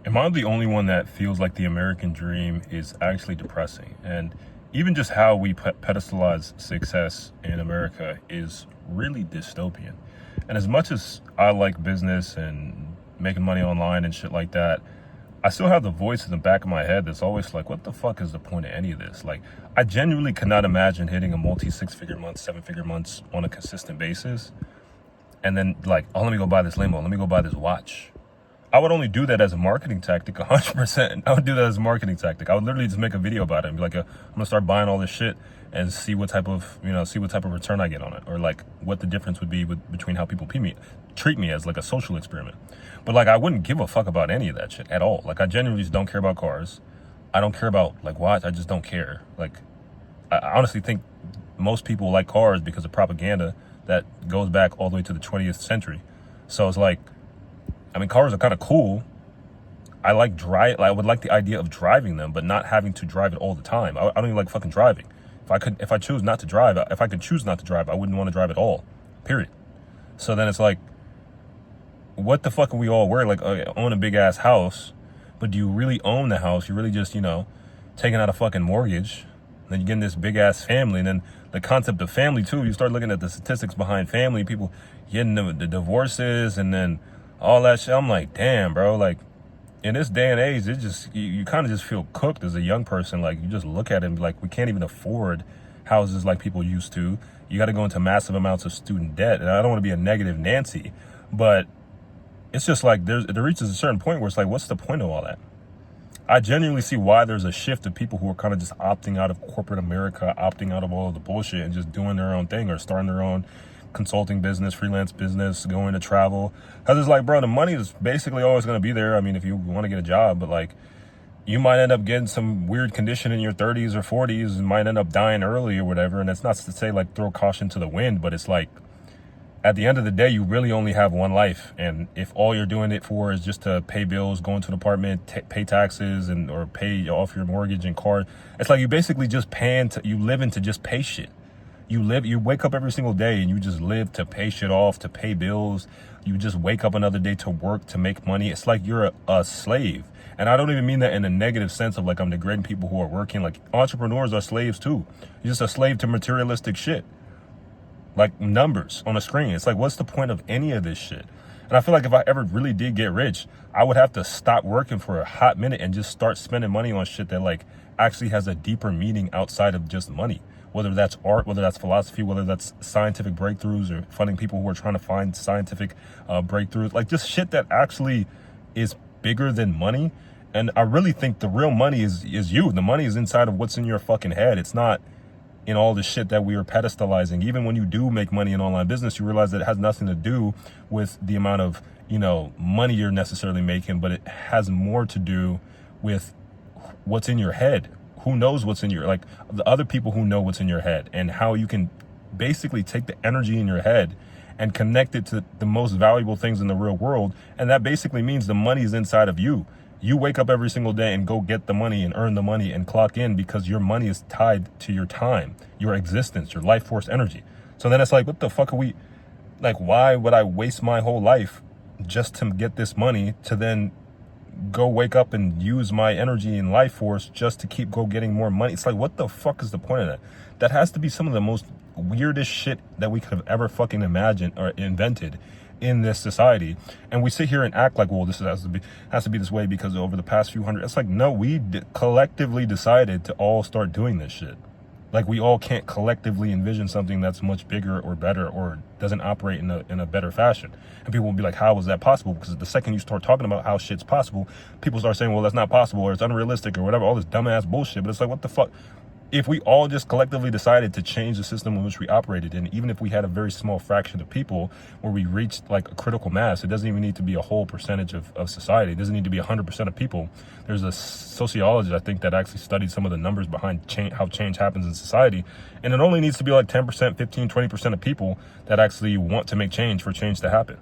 Am I the only one that feels like the American dream is actually depressing? And even just how we pedestalize success in America is really dystopian. And as much as I like business and making money online and shit like that, I still have the voice in the back of my head that's always like, what the fuck is the point of any of this? Like, I genuinely cannot imagine hitting a multi 6-figure months, 7-figure months on a consistent basis. And then like, oh, let me go buy this limo. Let me go buy this watch. I would only do that as a marketing tactic, 100%. I would do that as a marketing tactic. I would literally just make a video about it and be like, I'm gonna start buying all this shit and see what type of, return I get on it, or like what the difference would be between how people treat me as like a social experiment. But like, I wouldn't give a fuck about any of that shit at all. Like, I genuinely just don't care about cars. I don't care about like watch. I just don't care. Like, I honestly think most people like cars because of propaganda that goes back all the way to the 20th century. So it's like, I mean, cars are kind of cool. I would like the idea of driving them, but not having to drive it all the time. I don't even like fucking driving. If I choose not to drive, if I could choose not to drive, I wouldn't want to drive at all. Period. So then it's like, what the fuck are we all worried? Like, own a big ass house, but do you really own the house? You're really just, taking out a fucking mortgage. Then you get in this big ass family, and then the concept of family too. You start looking at the statistics behind family, people getting the divorces, and then all that shit. I'm like, damn, bro. Like, in this day and age, it just, you kind of just feel cooked as a young person. Like, you just look at it and be like, we can't even afford houses like people used to. You got to go into massive amounts of student debt. And I don't want to be a negative Nancy, but it's just like, it reaches a certain point where it's like, what's the point of all that? I genuinely see why there's a shift of people who are kind of just opting out of corporate America, opting out of all of the bullshit and just doing their own thing or starting their own consulting business, freelance business, going to travel. Because it's like, bro, the money is basically always going to be there. I mean, if you want to get a job, but like, you might end up getting some weird condition in your 30s or 40s and might end up dying early or whatever. And it's not to say like throw caution to the wind, but it's like, at the end of the day, you really only have one life. And if all you're doing it for is just to pay bills, go into an apartment, pay taxes, or pay off your mortgage and car, it's like you basically just you live into just pay shit. You wake up every single day and you just live to pay shit off, to pay bills. You just wake up another day to work, to make money. It's like you're a slave. And I don't even mean that in a negative sense of like I'm degrading people who are working. Like, entrepreneurs are slaves too. You're just a slave to materialistic shit. Like numbers on a screen. It's like, what's the point of any of this shit? And I feel like if I ever really did get rich, I would have to stop working for a hot minute and just start spending money on shit that like actually has a deeper meaning outside of just money. Whether that's art, whether that's philosophy, whether that's scientific breakthroughs or funding people who are trying to find scientific breakthroughs, like just shit that actually is bigger than money. And I really think the real money is you. The money is inside of what's in your fucking head. It's not in all the shit that we are pedestalizing. Even when you do make money in online business, you realize that it has nothing to do with the amount of, money you're necessarily making, but it has more to do with what's in your head. Who knows what's in like the other people who know what's in your head, and how you can basically take the energy in your head and connect it to the most valuable things in the real world. And that basically means the money is inside of you. You wake up every single day and go get the money and earn the money and clock in because your money is tied to your time, your existence, your life force energy. So then it's like, what the fuck are we, like, why would I waste my whole life just to get this money to then go wake up and use my energy and life force just to go getting more money? It's like, what the fuck is the point of that? That has to be some of the most weirdest shit that we could have ever fucking imagined or invented in this society. And we sit here and act like, well, this has to be this way because over the past few hundred. It's like, no, we collectively decided to all start doing this shit. Like, we all can't collectively envision something that's much bigger or better or doesn't operate in a better fashion. And people will be like, how is that possible? Because the second you start talking about how shit's possible, people start saying, well, that's not possible, or it's unrealistic, or whatever, all this dumbass bullshit. But it's like, what the fuck? If we all just collectively decided to change the system in which we operated in, even if we had a very small fraction of people where we reached like a critical mass, it doesn't even need to be a whole percentage of society. It doesn't need to be 100% of people. There's a sociologist, I think, that actually studied some of the numbers behind how change happens in society. And it only needs to be like 10%, 15, 20% of people that actually want to make change for change to happen.